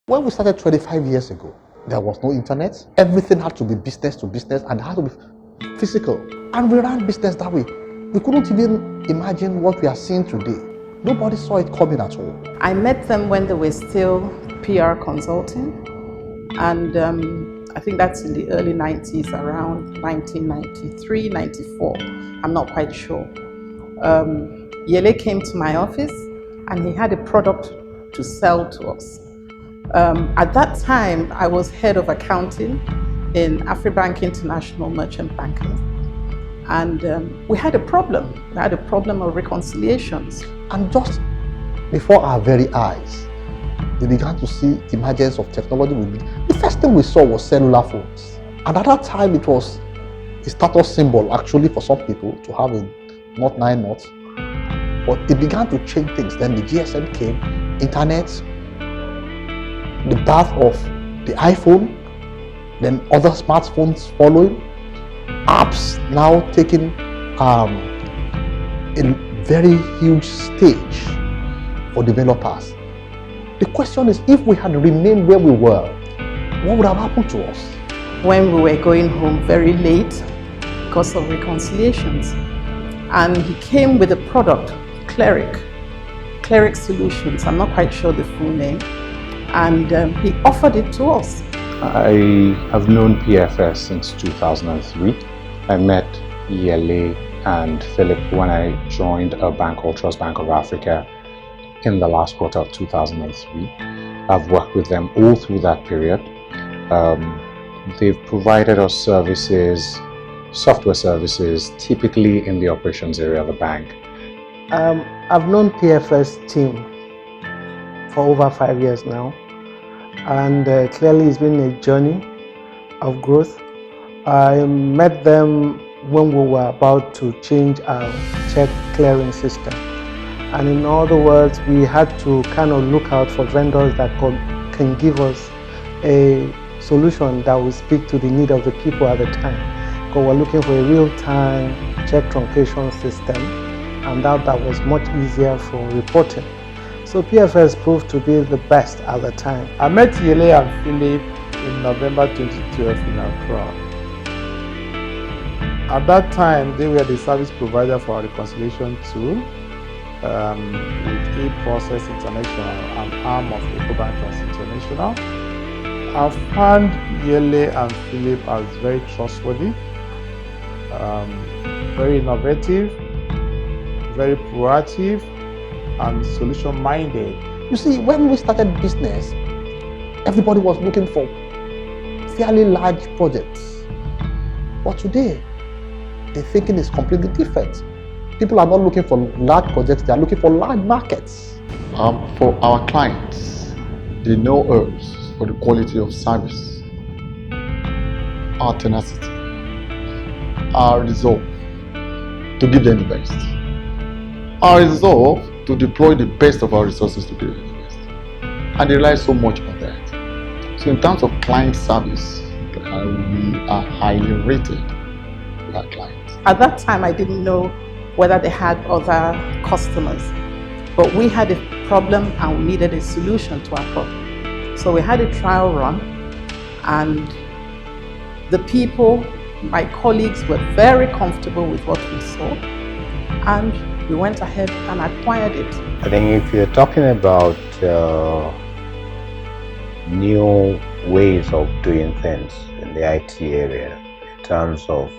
When we started 25 years ago, there was no internet. Everything had to be business to business and it had to be physical. And we ran business that way. We couldn't even imagine what we are seeing today. Nobody saw it coming at all. I met them when they were still PR consulting. And I think that's in the early 90s, around 1993, 94. I'm not quite sure. Yele came to my office and he had a product to sell to us. At that time, I was head of accounting in Afribank International Merchant Banking. And we had a problem. We had a problem of reconciliations. And just before our very eyes, we began to see the emergence of technology. The first thing we saw was cellular phones. And at that time, it was a status symbol, actually, for some people to have a Note 9 Note. But it began to change things. Then the GSM came, internet, the birth of the iPhone, then other smartphones following, apps now taking a very huge stage for developers. The question is, if we had remained where we were, what would have happened to us? When we were going home very late because of reconciliations, and he came with a product, Cleric Solutions, I'm not quite sure the full name, and he offered it to us. I have known PFS since 2003. I met Yele and Philip when I joined a bank called Trust Bank of Africa in the last quarter of 2003. I've worked with them all through that period. They've provided us services, software services, typically in the operations area of the bank. I've known PFS team for over 5 years now, and clearly it's been a journey of growth. I met them when we were about to change our check clearing system. And in other words, we had to kind of look out for vendors that can give us a solution that will speak to the need of the people at the time. Because we're looking for a real-time check truncation system, and that was much easier for reporting. So PFS proved to be the best at the time. I met Yele and Philip in November 2012 in Accra. At that time, they were the service provider for our reconciliation tool with e-Process International, an arm of Ecobank International. I found Yele and Philip as very trustworthy, very innovative, very proactive, and solution-minded. You see, when we started business, everybody was looking for fairly large projects. But today, the thinking is completely different. People are not looking for large projects, they are looking for large markets. For our clients, they know us for the quality of service, our tenacity, our resolve to give them the best, our resolve to deploy the best of our resources to give them the best. And they rely so much on that. So in terms of client service, we are highly rated with our clients. At that time, I didn't know whether they had other customers, but we had a problem and we needed a solution to our problem. So we had a trial run, and the people, my colleagues, were very comfortable with what we saw, and we went ahead and acquired it. I think if you're talking about new ways of doing things in the IT area, in terms of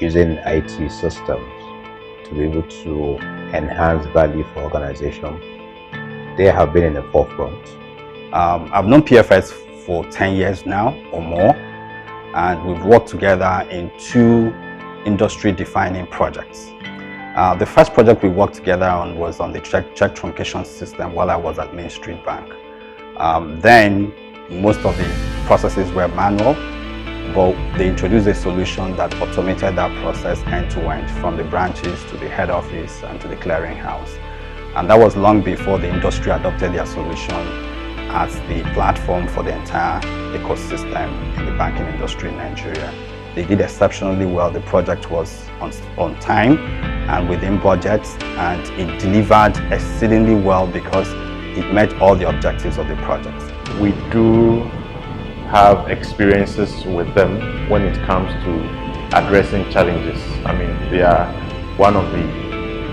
using IT systems to be able to enhance value for organization, they have been in the forefront. I've known PFS for 10 years now or more, and we've worked together in 2 industry-defining projects. The first project we worked together on was on the check truncation system while I was at Main Street Bank. Then most of the processes were manual, but they introduced a solution that automated that process end-to-end, from the branches to the head office and to the clearinghouse. And that was long before the industry adopted their solution as the platform for the entire ecosystem in the banking industry in Nigeria. They did exceptionally well. The project was on time and within budget, and it delivered exceedingly well because it met all the objectives of the project. we do have experiences with them when it comes to addressing challenges. I mean, they are one of the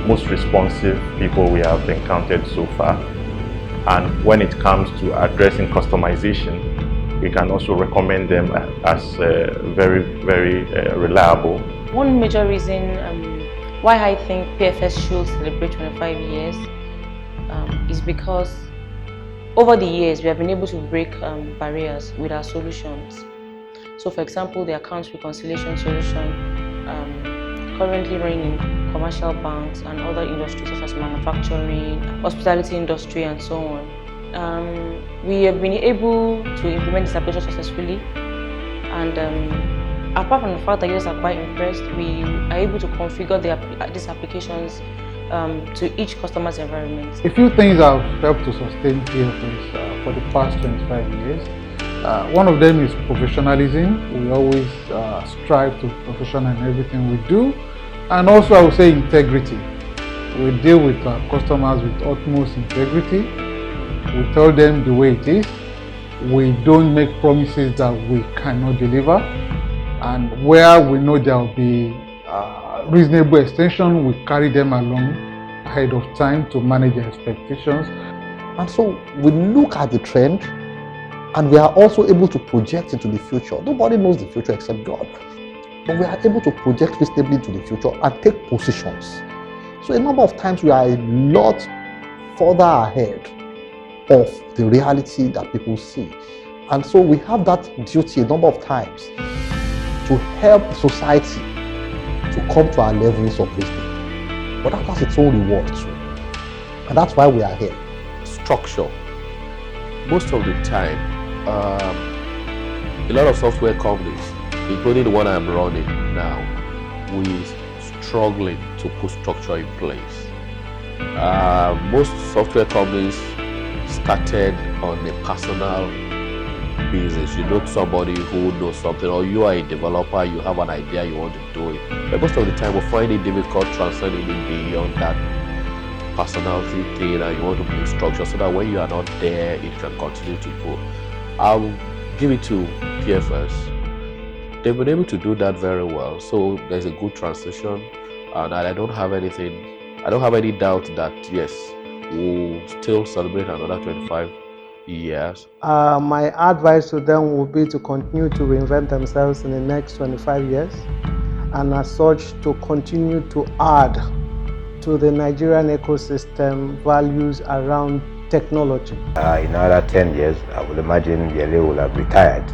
most responsive people we have encountered so far. And when it comes to addressing customization, we can also recommend them as very, very reliable. One major reason why I think PFS should celebrate 25 years is because over the years we have been able to break barriers with our solutions. So for example, the accounts reconciliation solution currently running in commercial banks and other industries such as manufacturing, hospitality industry and so on. We have been able to implement this application successfully, and apart from the fact that users are quite impressed, we are able to configure these applications to each customer's environment. A few things have helped to sustain PFS for the past 25 years. One of them is professionalism. We always strive to be professional in everything we do. And also I would say integrity. We deal with our customers with utmost integrity. We tell them the way it is. We don't make promises that we cannot deliver. And where we know there will be reasonable extension, we carry them along ahead of time to manage their expectations. And so we look at the trend and we are also able to project into the future. Nobody knows the future except God. But we are able to project reasonably into the future and take positions. So a number of times we are a lot further ahead of the reality that people see. And so we have that duty a number of times to help society to come to our levels of wisdom. But that has its own reward too. And that's why we are here. Structure. Most of the time, a lot of software companies, including the one I'm running now, we're struggling to put structure in place. Most software companies started on a personal basis. You know somebody who knows something, or you are a developer, you have an idea, you want to do it. But most of the time we find it difficult transcending it beyond that personality thing, and you want to build structure so that when you are not there, it can continue to go. I'll give it to PFS. They've been able to do that very well, so there's a good transition, and I don't have any doubt that yes, we'll still celebrate another 25 years. My advice to them would be to continue to reinvent themselves in the next 25 years, and as such to continue to add to the Nigerian ecosystem values around technology. In another 10 years, I would imagine Yele will have retired.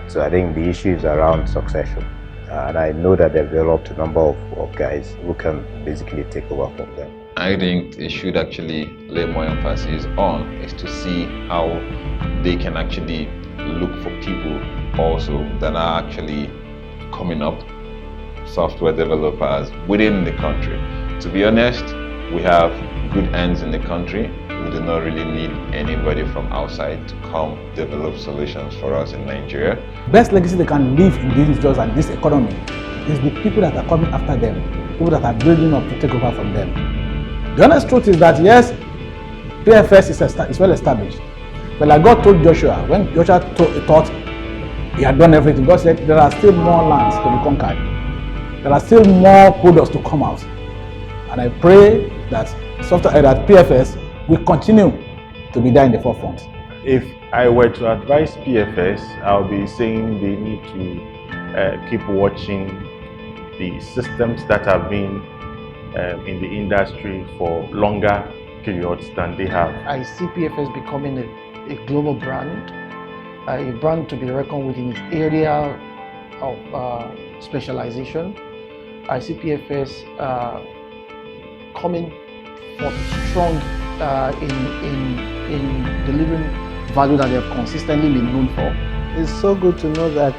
So I think the issue is around succession. And I know that they've developed a number of guys who can basically take over from them. I think they should actually lay more emphasis on is to see how they can actually look for people also that are actually coming up, software developers within the country. To be honest, we have good hands in the country. We do not really need anybody from outside to come develop solutions for us in Nigeria. Best legacy they can leave in this industry and this economy is the people that are coming after them, people that are building up to take over from them. The honest truth is that yes, PFS is well established. But like God told Joshua, when Joshua thought he had done everything, God said there are still more lands to be conquered. There are still more products to come out. And I pray that that PFS will continue to be there in the forefront. If I were to advise PFS, I'll be saying they need to keep watching the systems that have been in the industry for longer periods than they have. I see PFS becoming a global brand, a brand to be reckoned with in its area of specialization. I see PFS coming forth strong in delivering value that they have consistently been known for. It's so good to know that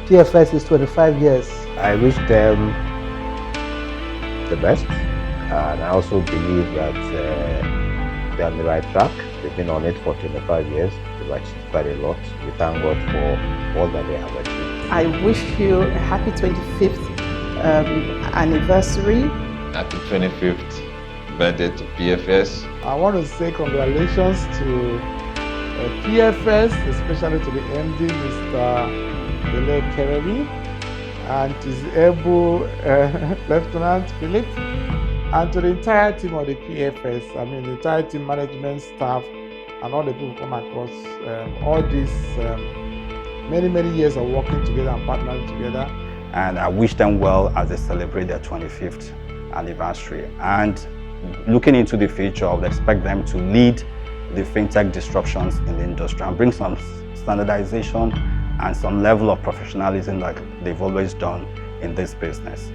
PFS is 25 years. I wish them the best, and I also believe that they're on the right track. They've been on it for 25 years. They've achieved quite a lot. We thank God for all that they have achieved. I wish you a happy 25th anniversary. Happy 25th birthday to PFS. I want to say congratulations to PFS, especially to the MD, Mr. Bele Kerebi, and to his able Lieutenant Philip, and to the entire team of the PFS, I mean the entire team, management, staff, and all the people who come across all these many years of working together and partnering together. And I wish them well as they celebrate their 25th anniversary. And looking into the future, I would expect them to lead the fintech disruptions in the industry and bring some standardization and some level of professionalism like they've always done in this business.